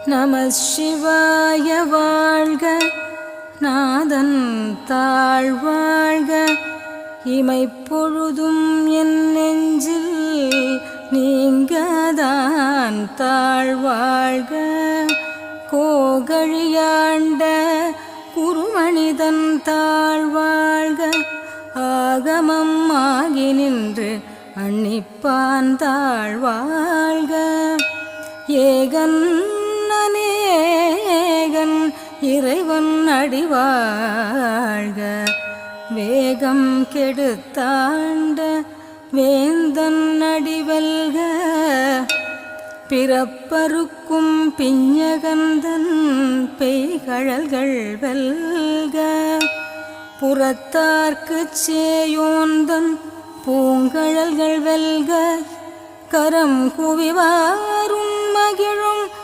நம சிவாய வாழ்க, நாதன் தாழ்வாழ்க. இமைப்பொழுதும் என் நெஞ்சில் நீங்கதான் தாழ்வாழ்க. கோகழியாண்ட குருமனிதன் தாழ்வாழ்க. ஆகமம் ஆகி நின்று அன்னிப்பான் தாழ்வாழ்க. ஏகன் அநேகன் இறைவன் அடிவாழ்க. வேகம் கெடுத்தாண்ட வேந்தன் அடிவல்க. பிறப்பருக்கும் பிஞகந்தன் பெய்கழல்கள் வெல்க. புறத்தார்க்குச் சேயோந்தன் பூங்கழல்கள் வெல்க. கரம் குவிவாரும் மகிழும்